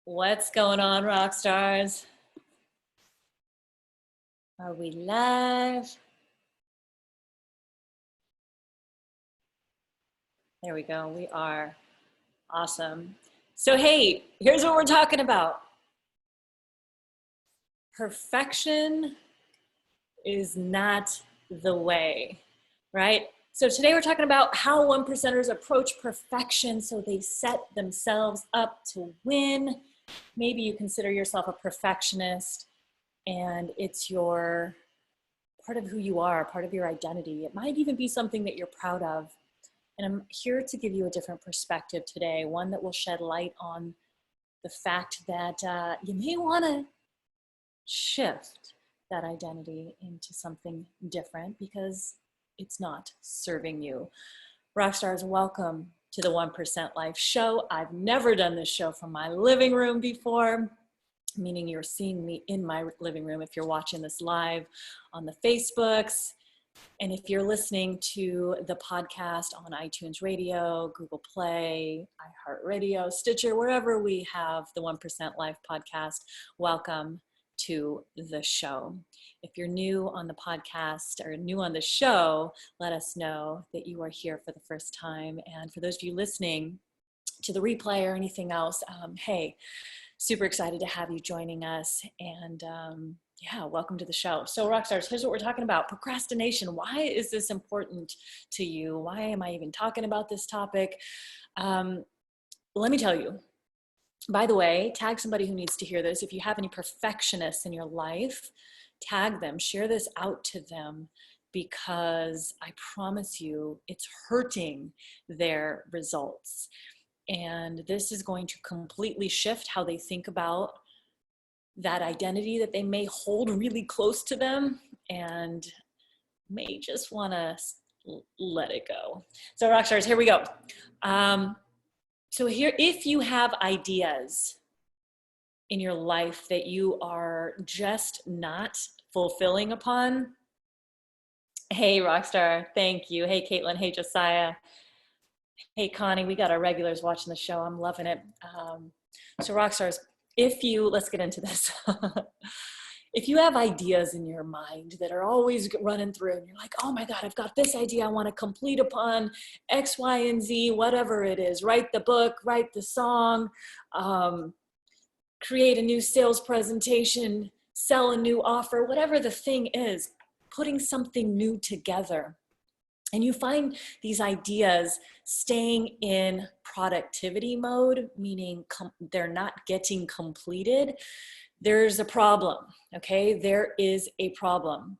What's going on, rock stars? Are we live? There we go. We are. Awesome. So, hey, here's what we're talking about. Perfection is not the way, right? So today we're talking about how one percenters approach perfection so they set themselves up to win. Maybe you consider yourself a perfectionist and it's your part of who you are, part of your identity. It might even be something that you're proud of. And I'm here to give you a different perspective today, one that will shed light on the fact that you may want to shift that identity into something different because it's not serving you. Rockstars, welcome to the 1% Life Show. I've never done this show from my living room before, meaning you're seeing me in my living room if you're watching this live on the Facebooks. And if you're listening to the podcast on iTunes Radio, Google Play, iHeartRadio, Stitcher, wherever we have the 1% Life podcast, welcome to the show. If you're new on the podcast or new on the show, let us know that you are here for the first time. And for those of you listening to the replay or anything else, hey, super excited to have you joining us. And yeah, welcome to the show. So Rockstars, here's what we're talking about. Procrastination. Why is this important to you? Why am I even talking about this topic? Let me tell you. By the way, tag somebody who needs to hear this. If you have any perfectionists in your life, tag them, share this out to them, because I promise you it's hurting their results. And this is going to completely shift how they think about that identity that they may hold really close to them and may just want to let it go. So Rockstars, here we go. So here, if you have ideas in your life that you are just not fulfilling upon, hey Rockstar, thank you. Hey Caitlin, hey Josiah, hey Connie, we got our regulars watching the show. I'm loving it. So Rockstars, let's get into this. If you have ideas in your mind that are always running through and you're like, oh my God, I've got this idea I want to complete upon X, Y, and Z, whatever it is, write the book, write the song, create a new sales presentation, sell a new offer, whatever the thing is, putting something new together. And you find these ideas staying in productivity mode, meaning they're not getting completed. There's a problem, okay? There is a problem.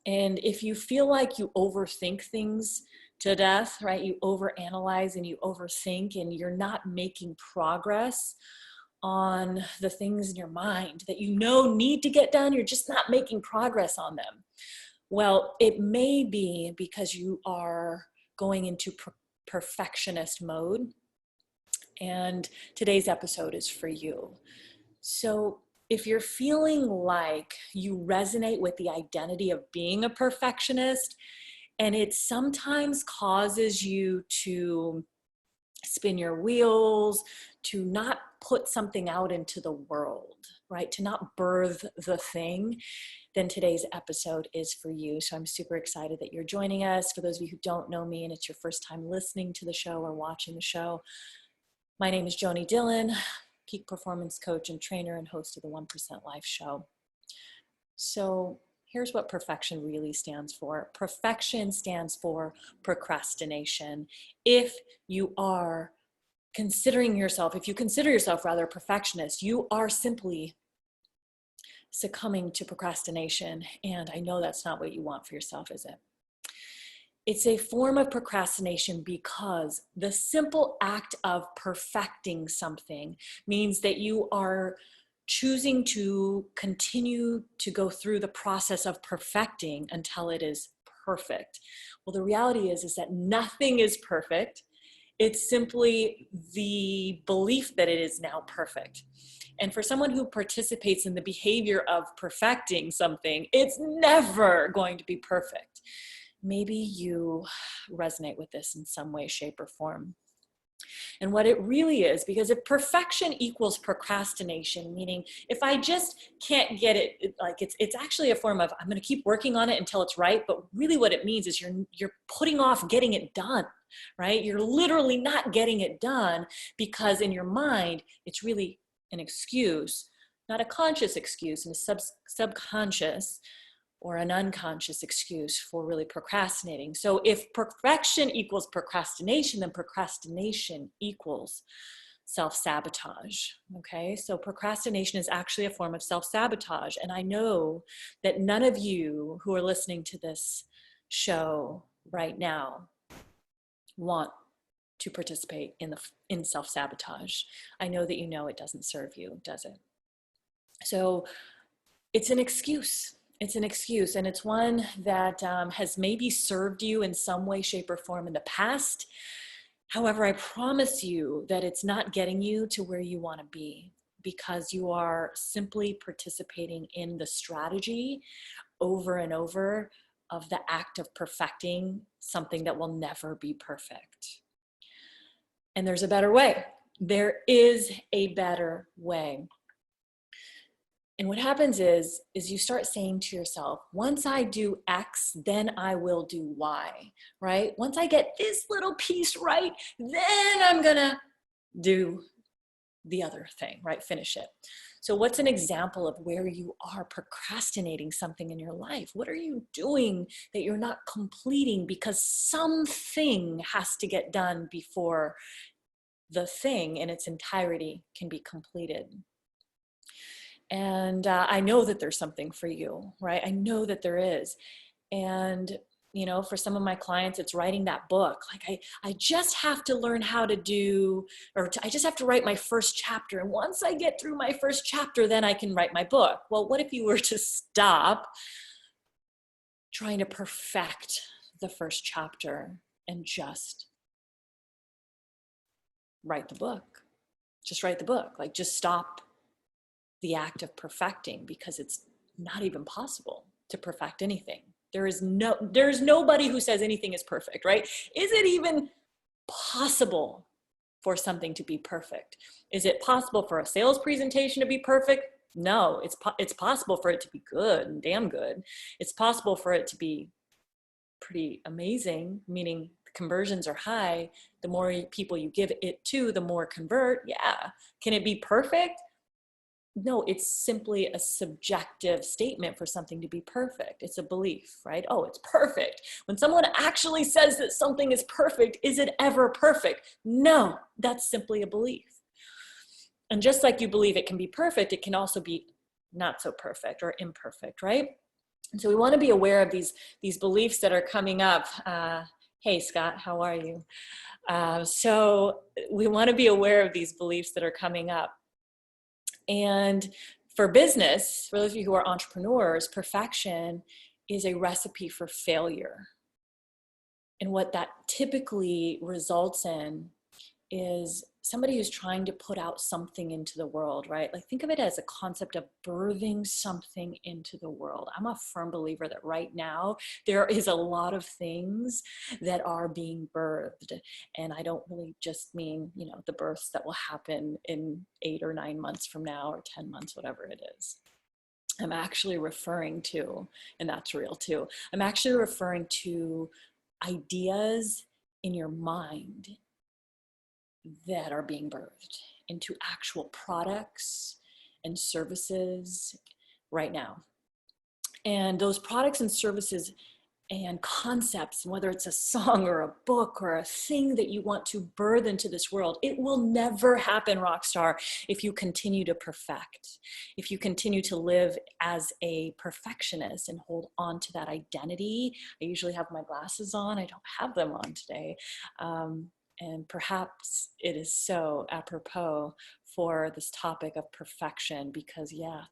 And if you feel like you overthink things to death, right? You overanalyze and you overthink and you're not making progress on the things in your mind that you know need to get done, you're just not making progress on them. Well, it may be because you are going into perfectionist mode, and today's episode is for you. So if you're feeling like you resonate with the identity of being a perfectionist, and it sometimes causes you to spin your wheels, to not put something out into the world, right? To not birth the thing, then today's episode is for you. So I'm super excited that you're joining us. For those of you who don't know me and it's your first time listening to the show or watching the show, my name is JoanieDhillon, peak performance coach and trainer and host of the 1% Life Show. So here's what perfection really stands for. Perfection stands for procrastination. If you consider yourself rather a perfectionist, you are simply succumbing to procrastination. And I know that's not what you want for yourself, is it? It's a form of procrastination because the simple act of perfecting something means that you are choosing to continue to go through the process of perfecting until it is perfect. Well, the reality is that nothing is perfect. It's simply the belief that it is now perfect. And for someone who participates in the behavior of perfecting something, it's never going to be perfect. Maybe you resonate with this in some way, shape, or form. And what it really is, because if perfection equals procrastination, meaning if I just can't get it, like it's actually a form of, I'm going to keep working on it until it's right. But really what it means is you're putting off getting it done, right? You're literally not getting it done because in your mind, it's really an excuse, not a conscious excuse, and a subconscious or an unconscious excuse for really procrastinating. So if perfection equals procrastination, then procrastination equals self-sabotage. Okay, so procrastination is actually a form of self-sabotage. And I know that none of you who are listening to this show right now want to participate in self-sabotage. I know that you know it doesn't serve you, does it? So it's an excuse. It's an excuse, and it's one that has maybe served you in some way, shape, or form in the past. However, I promise you that it's not getting you to where you want to be, because you are simply participating in the strategy over and over of the act of perfecting something that will never be perfect. And there's a better way. There is a better way. And what happens is you start saying to yourself, once I do X, then I will do Y, right? Once I get this little piece right, then I'm gonna do the other thing, right? Finish it. So what's an example of where you are procrastinating something in your life? What are you doing that you're not completing because something has to get done before the thing in its entirety can be completed? And I know that there's something for you, right? I know that there is. And, you know, for some of my clients, it's writing that book. Like I just have to learn how to do, I just have to write my first chapter. And once I get through my first chapter, then I can write my book. Well, what if you were to stop trying to perfect the first chapter and just write the book? Just write the book. Like, just stop the act of perfecting, because it's not even possible to perfect anything. There's nobody who says anything is perfect, right? Is it even possible for something to be perfect? Is it possible for a sales presentation to be perfect? No, it's possible for it to be good and damn good. It's possible for it to be pretty amazing, meaning the conversions are high. The more people you give it to, the more convert. Yeah. Can it be perfect? No, it's simply a subjective statement for something to be perfect. It's a belief, right? Oh, it's perfect. When someone actually says that something is perfect, is it ever perfect? No, that's simply a belief. And just like you believe it can be perfect, it can also be not so perfect or imperfect, right? And so we want to be aware of these beliefs that are coming up. Hey, Scott, how are you? So we want to be aware of these beliefs that are coming up. And for business, for those of you who are entrepreneurs, perfection is a recipe for failure. And what that typically results in is somebody who's trying to put out something into the world, right? Like, think of it as a concept of birthing something into the world. I'm a firm believer that right now there is a lot of things that are being birthed. And I don't really just mean, you know, the births that will happen in 8 or 9 months from now, or 10 months, whatever it is. I'm actually referring to, and that's real too, I'm actually referring to ideas in your mind that are being birthed into actual products and services right now. And those products and services and concepts, whether it's a song or a book or a thing that you want to birth into this world, it will never happen, Rockstar, if you continue to perfect, if you continue to live as a perfectionist and hold on to that identity. I usually have my glasses on. I don't have them on today. And perhaps it is so apropos for this topic of perfection, because yeah,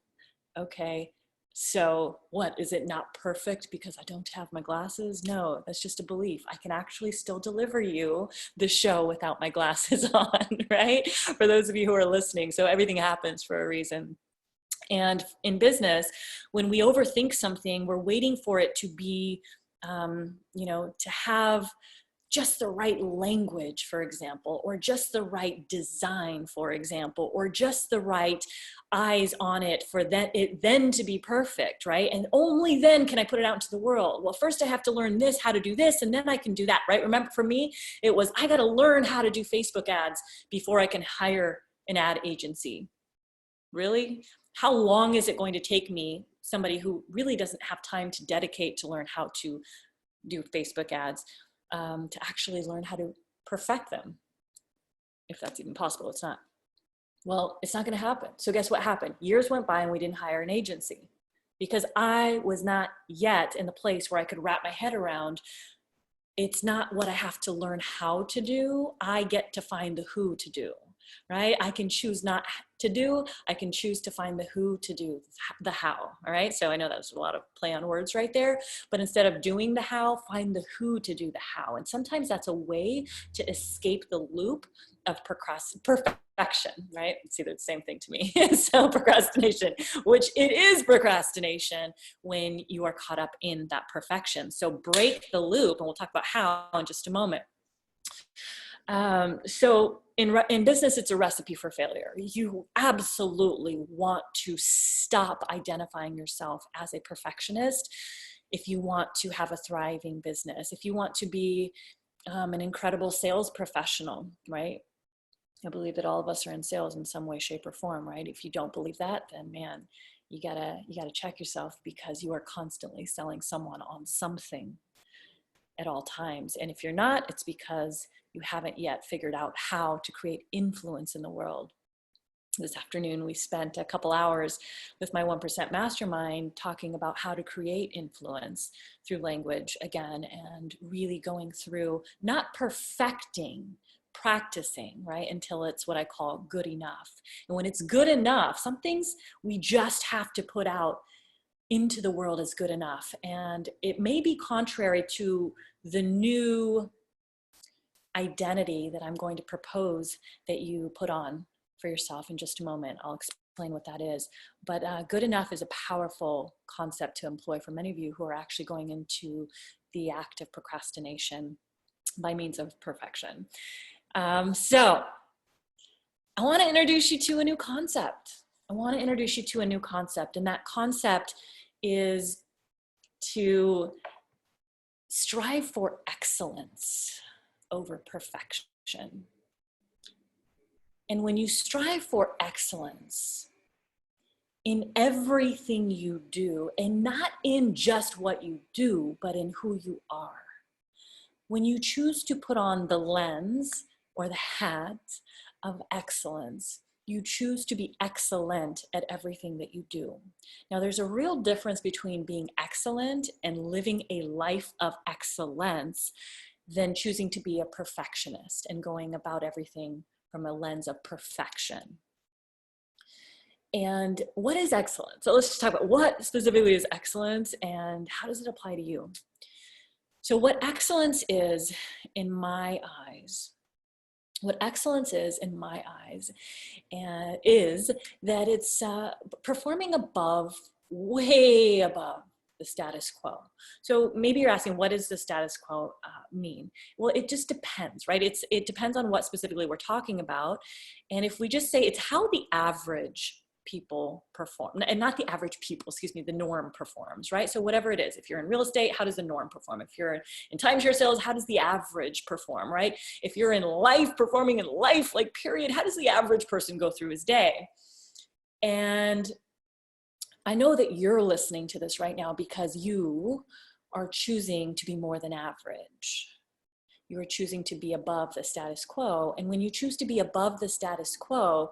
okay, so what, is it not perfect because I don't have my glasses? No, that's just a belief. I can actually still deliver you the show without my glasses on, right? For those of you who are listening. So everything happens for a reason. And in business, when we overthink something, we're waiting for it to be, to have just the right language, for example, or just the right design, for example, or just the right eyes on it for it then to be perfect, right? And only then can I put it out into the world. Well, first I have to learn this, how to do this, and then I can do that, right? Remember, for me, it was, I got to learn how to do Facebook ads before I can hire an ad agency. Really? How long is it going to take me, somebody who really doesn't have time to dedicate to learn how to do Facebook ads, to actually learn how to perfect them? If that's even possible, it's not. Well, it's not going to happen. So guess what happened? Years went by and we didn't hire an agency because I was not yet in the place where I could wrap my head around, it's not what I have to learn how to do. I get to find the who to do, right? I can choose not to do. I can choose to find the who to do the how. All right. So I know that was a lot of play on words right there, but instead of doing the how, find the who to do the how. And sometimes that's a way to escape the loop of perfection, right? It's either the same thing to me. So procrastination, which it is procrastination when you are caught up in that perfection. So break the loop, and we'll talk about how in just a moment. So in business, it's a recipe for failure. You absolutely want to stop identifying yourself as a perfectionist if you want to have a thriving business, if you want to be an incredible sales professional, right? I believe that all of us are in sales in some way, shape, or form, right? If you don't believe that, then man, you gotta check yourself, because you are constantly selling someone on something at all times. And if you're not, it's because you haven't yet figured out how to create influence in the world. This afternoon, we spent a couple hours with my 1% mastermind talking about how to create influence through language again, and really going through not perfecting, practicing, right, until it's what I call good enough. And when it's good enough, some things we just have to put out into the world as good enough. And it may be contrary to the new identity that I'm going to propose that you put on for yourself in just a moment. I'll explain what that is. But good enough is a powerful concept to employ for many of you who are actually going into the act of procrastination by means of perfection. So I want to introduce you to a new concept. And that concept is to strive for excellence over perfection. And when you strive for excellence in everything you do, and not in just what you do, but in who you are, when you choose to put on the lens or the hat of excellence, you choose to be excellent at everything that you do. Now, there's a real difference between being excellent and living a life of excellence than choosing to be a perfectionist and going about everything from a lens of perfection. And what is excellence? So let's just talk about what specifically is excellence and how does it apply to you? So what excellence is in my eyes, is that it's performing above, way above the status quo. So maybe you're asking, what does the status quo mean? Well, it just depends, right? It depends on what specifically we're talking about. And if we just say it's how the average people perform, and not the average people, the norm performs, right? So whatever it is, if you're in real estate, how does the norm perform? If you're in timeshare sales, how does the average perform, right? If you're in life, performing in life, like period, how does the average person go through his day? And I know that you're listening to this right now because you are choosing to be more than average. You are choosing to be above the status quo. And when you choose to be above the status quo,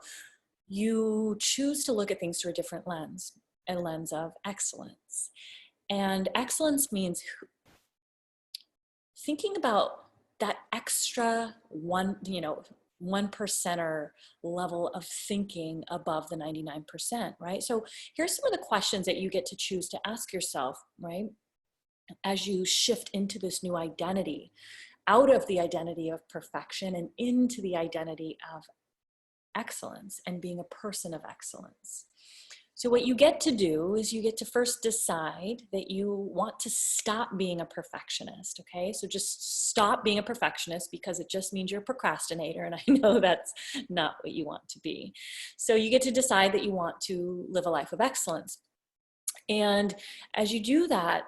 you choose to look at things through a different lens, a lens of excellence. And excellence means thinking about that extra 1%er level of thinking above the 99%, right? So here's some of the questions that you get to choose to ask yourself, right? As you shift into this new identity, out of the identity of perfection and into the identity of excellence and being a person of excellence. So what you get to do is you get to first decide that you want to stop being a perfectionist, okay? So just stop being a perfectionist, because it just means you're a procrastinator, and I know that's not what you want to be. So you get to decide that you want to live a life of excellence. And as you do that,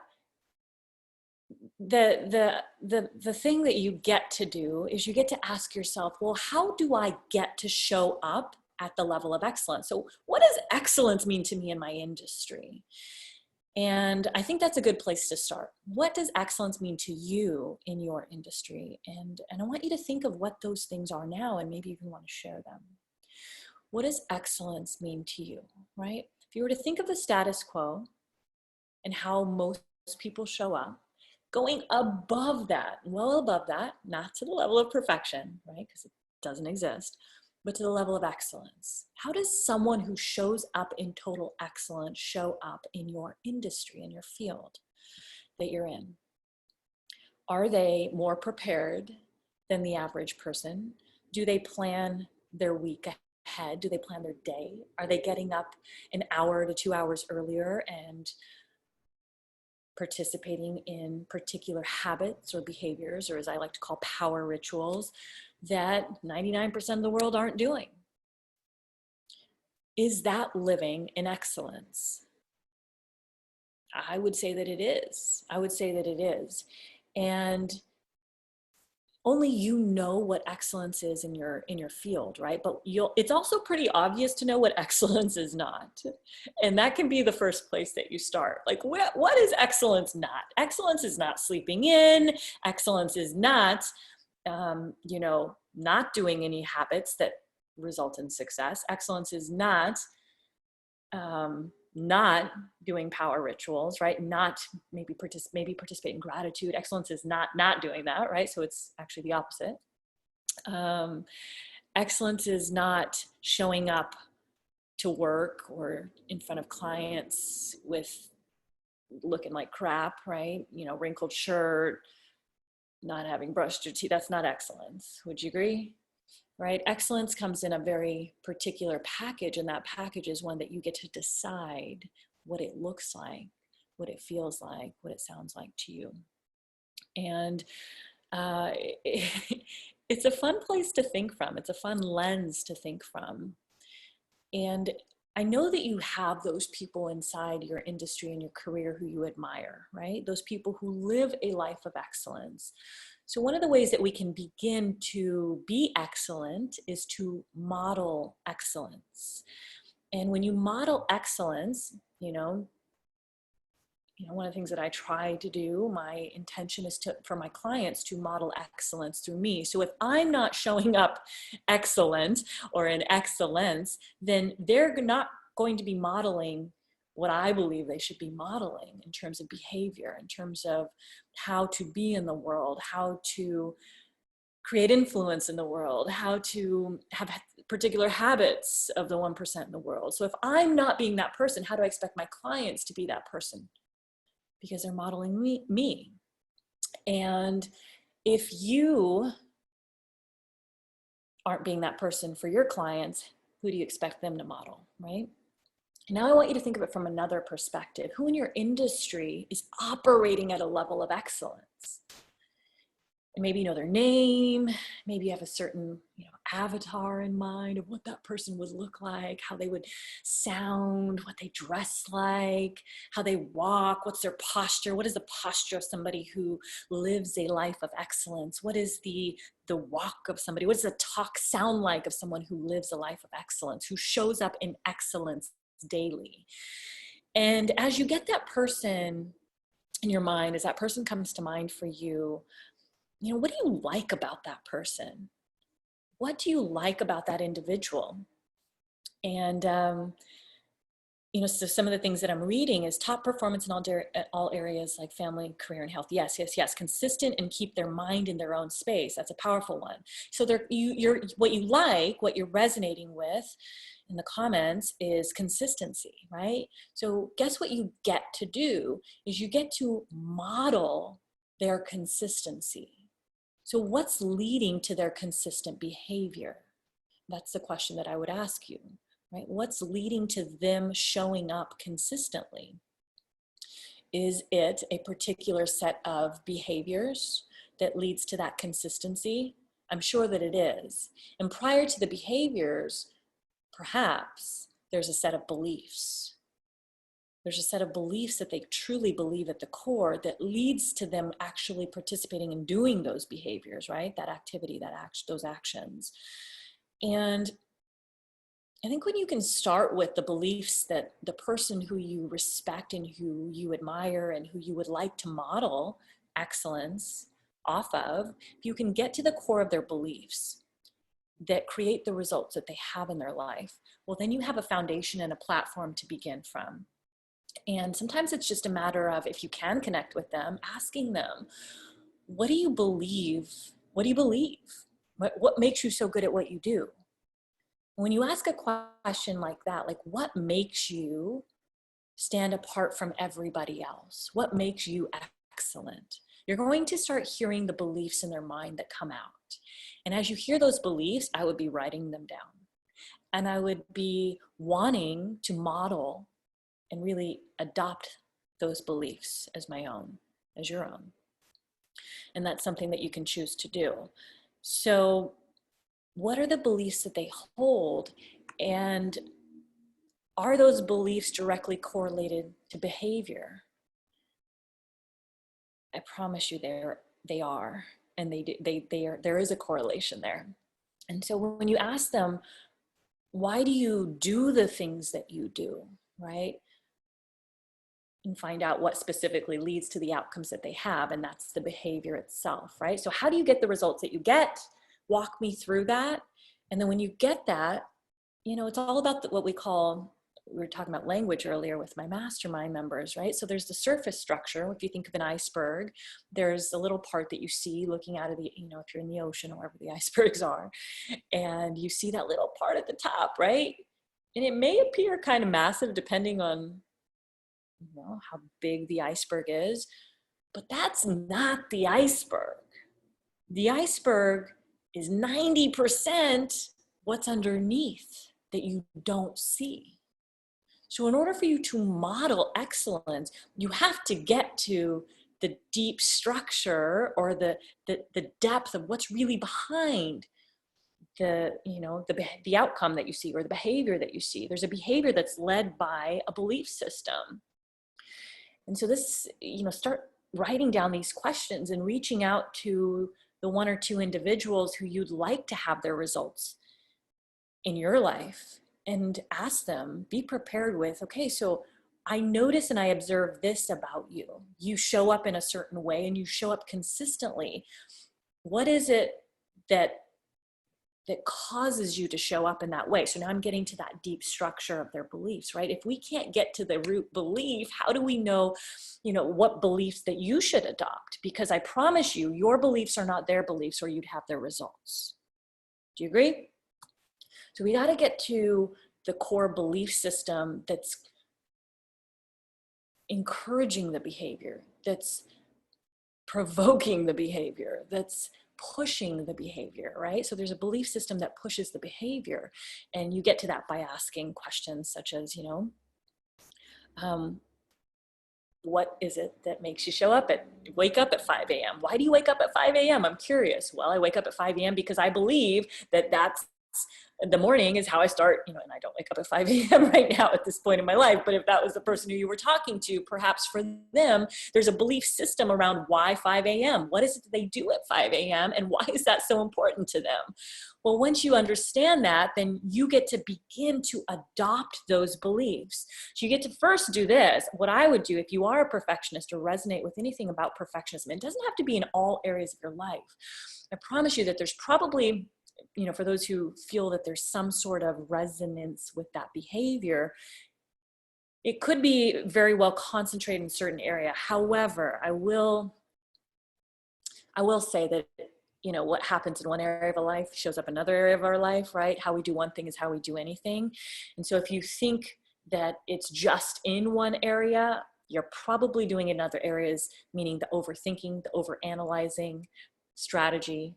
the thing that you get to do is you get to ask yourself, well, how do I get to show up at the level of excellence? So what does excellence mean to me in my industry? And I think that's a good place to start. What does excellence mean to you in your industry? And I want you to think of what those things are now, and maybe even want to share them. What does excellence mean to you, right? If you were to think of the status quo and how most people show up, going above that, well above that, not to the level of perfection, right? Because it doesn't exist, but to the level of excellence. How does someone who shows up in total excellence show up in your industry, in your field that you're in? Are they more prepared than the average person? Do they plan their week ahead? Do they plan their day? Are they getting up an hour to 2 hours earlier and participating in particular habits or behaviors, or as I like to call power rituals, that 99% of the world aren't doing? Is that living in excellence? I would say that it is. I would say that it is. And only you know what excellence is in your field, right? But it's also pretty obvious to know what excellence is not. And that can be the first place that you start. Like, what is excellence not? Excellence is not sleeping in. Excellence is not, not doing any habits that result in success. Excellence is not doing power rituals, right? Not maybe participate in gratitude. Excellence is not doing that, right? So it's actually the opposite. Excellence is not showing up to work or in front of clients with looking like crap, right? Wrinkled shirt, not having brushed your teeth. That's not excellence. Would you agree? Right? Excellence comes in a very particular package, and that package is one that you get to decide what it looks like, what it feels like, what it sounds like to you. And it's a fun place to think from. It's a fun lens to think from. And I know that you have those people inside your industry and your career who you admire, right? Those people who live a life of excellence. So one of the ways that we can begin to be excellent is to model excellence. And when you model excellence, one of the things that I try to do, my intention is for my clients to model excellence through me. So if I'm not showing up excellent or in excellence, then they're not going to be modeling what I believe they should be modeling in terms of behavior, in terms of how to be in the world, how to create influence in the world, how to have particular habits of the 1% in the world. So if I'm not being that person, how do I expect my clients to be that person? Because they're modeling me. And if you aren't being that person for your clients, who do you expect them to model, right? Now I want you to think of it from another perspective. Who in your industry is operating at a level of excellence? And maybe you know their name, maybe you have a certain avatar in mind of what that person would look like, how they would sound, what they dress like, how they walk, what's their posture, what is the posture of somebody who lives a life of excellence, what is the walk of somebody, what does the talk sound like of someone who lives a life of excellence, who shows up in excellence daily. And as you get that person in your mind, as that person comes to mind for you, what do you like about that person? What do you like about that individual? And, so some of the things that I'm reading is top performance in all areas like family, career, and health. Yes. Consistent and keep their mind in their own space. That's a powerful one. So what you like, what you're resonating with in the comments is consistency, right? So guess what you get to do is you get to model their consistency. So what's leading to their consistent behavior? That's the question that I would ask you, right? What's leading to them showing up consistently? Is it a particular set of behaviors that leads to that consistency? I'm sure that it is. And prior to the behaviors, perhaps there's a set of beliefs. There's a set of beliefs that they truly believe at the core that leads to them actually participating in doing those behaviors, right? That activity, those actions. And I think when you can start with the beliefs that the person who you respect and who you admire and who you would like to model excellence off of, if you can get to the core of their beliefs that create the results that they have in their life, well, then you have a foundation and a platform to begin from. And sometimes it's just a matter of, if you can connect with them, asking them, what do you believe? What do you believe? What makes you so good at what you do? When you ask a question like that, like, what makes you stand apart from everybody else? What makes you excellent? You're going to start hearing the beliefs in their mind that come out. And as you hear those beliefs, I would be writing them down. And I would be wanting to model and really adopt those beliefs as my own, as your own. And that's something that you can choose to do. So what are the beliefs that they hold, and are those beliefs directly correlated to behavior? I promise you they are, and there is a correlation there. And so when you ask them, why do you do the things that you do, right? And find out what specifically leads to the outcomes that they have, and that's the behavior itself, right? So how do you get the results that you get? Walk me through that. And then when you get that, it's all about what we were talking about language earlier with my mastermind members, right? So there's the surface structure. If you think of an iceberg, there's a little part that you see looking out of if you're in the ocean or wherever the icebergs are, and you see that little part at the top, right? And it may appear kind of massive depending on how big the iceberg is, but that's not the iceberg. The iceberg is 90% what's underneath that you don't see. So in order for you to model excellence, you have to get to the deep structure, or the depth of what's really behind the outcome that you see, or the behavior that you see. There's a behavior that's led by a belief system. And so this, start writing down these questions and reaching out to the one or two individuals who you'd like to have their results in your life, and ask them, be prepared with, okay, so I notice and I observe this about you. You show up in a certain way and you show up consistently. What is it that causes you to show up in that way? So now I'm getting to that deep structure of their beliefs, right? If we can't get to the root belief, how do we know, what beliefs that you should adopt? Because I promise you, your beliefs are not their beliefs, or you'd have their results. Do you agree? So we got to get to the core belief system that's encouraging the behavior, that's provoking the behavior, that's pushing the behavior, right? So there's a belief system that pushes the behavior, and you get to that by asking questions such as, what is it that makes you wake up at 5 a.m.? Why do you wake up at 5 a.m.? I'm curious. Well, I wake up at 5 a.m. because I believe that the morning is how I start, and I don't wake up at 5 a.m. right now at this point in my life. But if that was the person who you were talking to, perhaps for them, there's a belief system around why 5 a.m. What is it that they do at 5 a.m. and why is that so important to them? Well, once you understand that, then you get to begin to adopt those beliefs. So you get to first do this. What I would do, if you are a perfectionist or resonate with anything about perfectionism, it doesn't have to be in all areas of your life. I promise you that there's probably, for those who feel that there's some sort of resonance with that behavior, it could be very well concentrated in a certain area. However, I will say that, what happens in one area of our life shows up in another area of our life, right? How we do one thing is how we do anything. And so if you think that it's just in one area, you're probably doing it in other areas, meaning the overthinking, the overanalyzing strategy.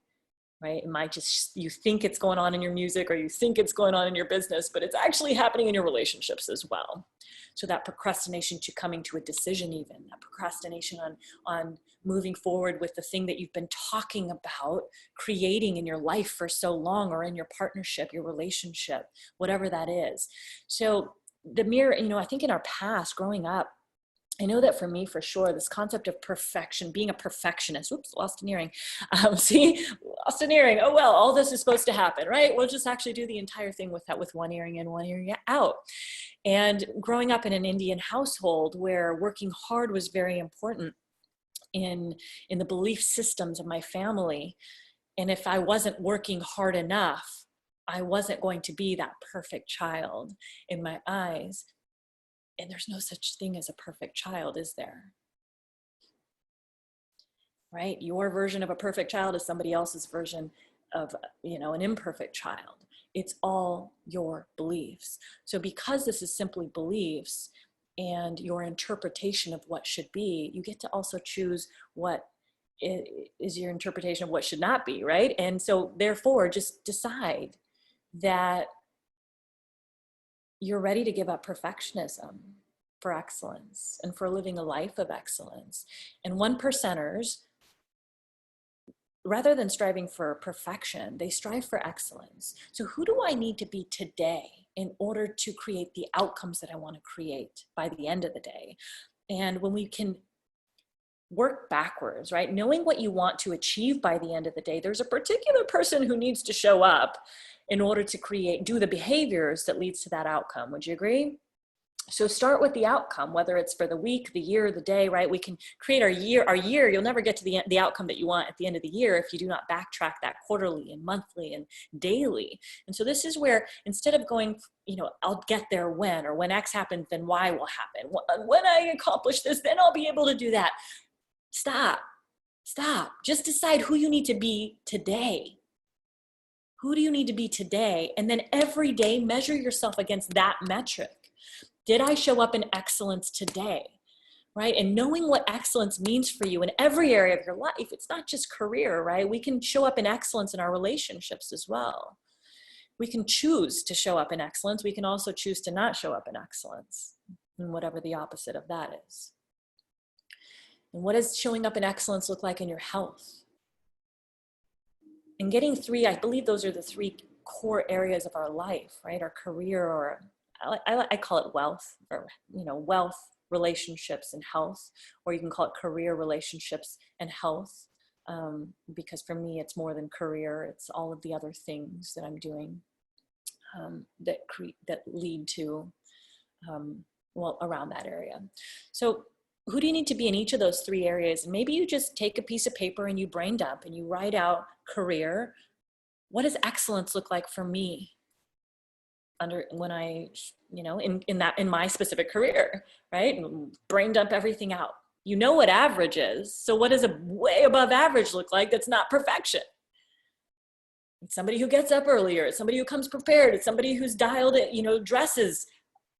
right? It might just, you think it's going on in your music or you think it's going on in your business, but it's actually happening in your relationships as well. So that procrastination to coming to a decision, even that procrastination on moving forward with the thing that you've been talking about creating in your life for so long, or in your partnership, your relationship, whatever that is. So the mere, I think in our past growing up, I know that for me, for sure, this concept of perfection, being a perfectionist, oops, lost an earring. See, lost an earring. Oh, well, all this is supposed to happen, right? We'll just actually do the entire thing with that, with one earring in, one earring out. And growing up in an Indian household where working hard was very important in the belief systems of my family. And if I wasn't working hard enough, I wasn't going to be that perfect child in my eyes. And there's no such thing as a perfect child, is there? Right? Your version of a perfect child is somebody else's version of, an imperfect child. It's all your beliefs. So because this is simply beliefs and your interpretation of what should be, you get to also choose what is your interpretation of what should not be, right? And so therefore, just decide that you're ready to give up perfectionism for excellence and for living a life of excellence. And 1%ers, rather than striving for perfection, they strive for excellence. So who do I need to be today in order to create the outcomes that I want to create by the end of the day? And when we can work backwards, right? Knowing what you want to achieve by the end of the day, there's a particular person who needs to show up in order to do the behaviors that leads to that outcome. Would you agree? So start with the outcome, whether it's for the week, the year, the day, right? We can create our year. You'll never get to the outcome that you want at the end of the year if you do not backtrack that quarterly and monthly and daily. And so this is where, instead of going, I'll get there when, or when X happens, then Y will happen. When I accomplish this, then I'll be able to do that. Stop. Just decide who you need to be today. Who do you need to be today? And then every day, measure yourself against that metric. Did I show up in excellence today? Right? And knowing what excellence means for you in every area of your life, it's not just career, right? We can show up in excellence in our relationships as well. We can choose to show up in excellence. We can also choose to not show up in excellence, and whatever the opposite of that is. And what does showing up in excellence look like in your health? And getting I believe those are the 3 core areas of our life, right? Our career, or I call it wealth, or, wealth, relationships, and health, or you can call it career, relationships, and health. Because for me, it's more than career. It's all of the other things that I'm doing that lead to, around that area. So who do you need to be in each of those 3 areas? And maybe you just take a piece of paper and you brain dump and you write out career. What does excellence look like for me when I, in my specific career, right? Brain dump everything out. You know what average is. So what does a way above average look like that's not perfection? It's somebody who gets up earlier. It's somebody who comes prepared. It's somebody who's dialed it, dresses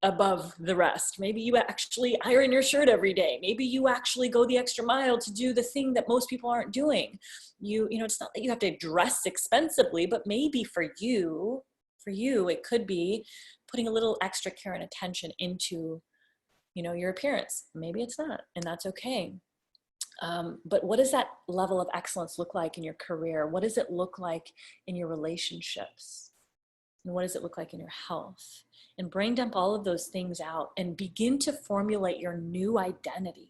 above the rest. Maybe you actually iron your shirt every day. Maybe you actually go the extra mile to do the thing that most people aren't doing. It's not that you have to dress expensively, but maybe for you, it could be putting a little extra care and attention into, your appearance. Maybe it's not, and that's okay. But what does that level of excellence look like in your career? What does it look like in your relationships? And what does it look like in your health? And brain dump all of those things out and begin to formulate your new identity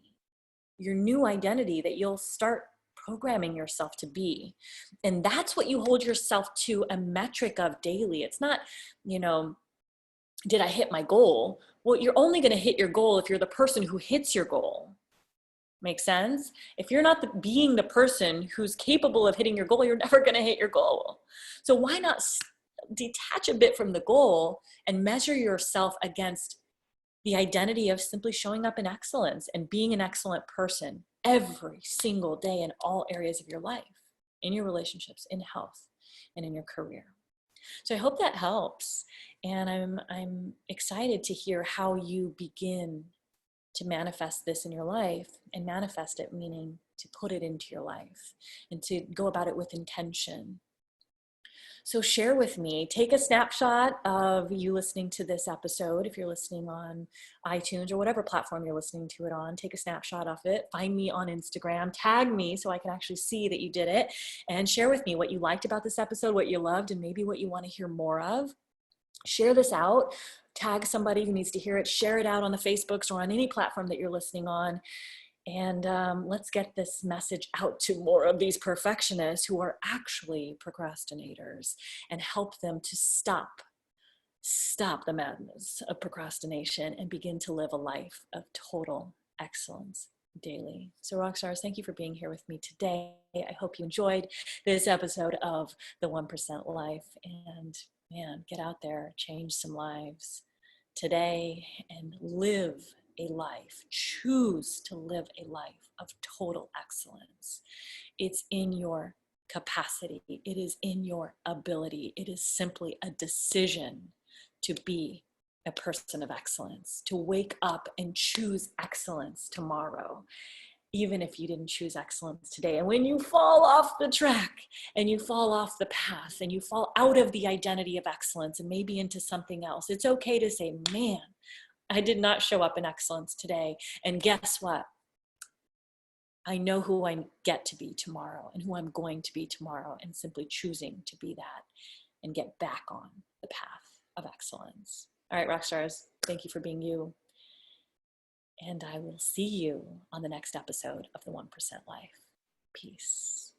that you'll start programming yourself to be. And that's what you hold yourself to a metric of daily. It's not, did I hit my goal? Well, you're only going to hit your goal if you're the person who hits your goal. Make sense? If you're not being the person who's capable of hitting your goal, you're never going to hit your goal. So why not detach a bit from the goal and measure yourself against the identity of simply showing up in excellence and being an excellent person every single day in all areas of your life, in your relationships, in health, and in your career. So I hope that helps. And I'm excited to hear how you begin to manifest this in your life. And manifest it meaning to put it into your life and to go about it with intention So share with me, take a snapshot of you listening to this episode. If you're listening on iTunes or whatever platform you're listening to it on, take a snapshot of it. Find me on Instagram, tag me so I can actually see that you did it, and share with me what you liked about this episode, what you loved, and maybe what you want to hear more of. Share this out, tag somebody who needs to hear it, share it out on the Facebooks or on any platform that you're listening on. And let's get this message out to more of these perfectionists who are actually procrastinators, and help them to stop the madness of procrastination and begin to live a life of total excellence daily. So Rockstars, thank you for being here with me today. I hope you enjoyed this episode of The 1% Life, and man, get out there, change some lives today, and live a life, choose to live a life of total excellence. It's in your capacity. It is in your ability. It is simply a decision to be a person of excellence, to wake up and choose excellence tomorrow, even if you didn't choose excellence today. And when you fall off the track and you fall off the path and you fall out of the identity of excellence and maybe into something else, it's okay to say, man, I did not show up in excellence today. And guess what? I know who I get to be tomorrow and who I'm going to be tomorrow, and simply choosing to be that and get back on the path of excellence. All right, Rockstars, thank you for being you. And I will see you on the next episode of The 1% Life. Peace.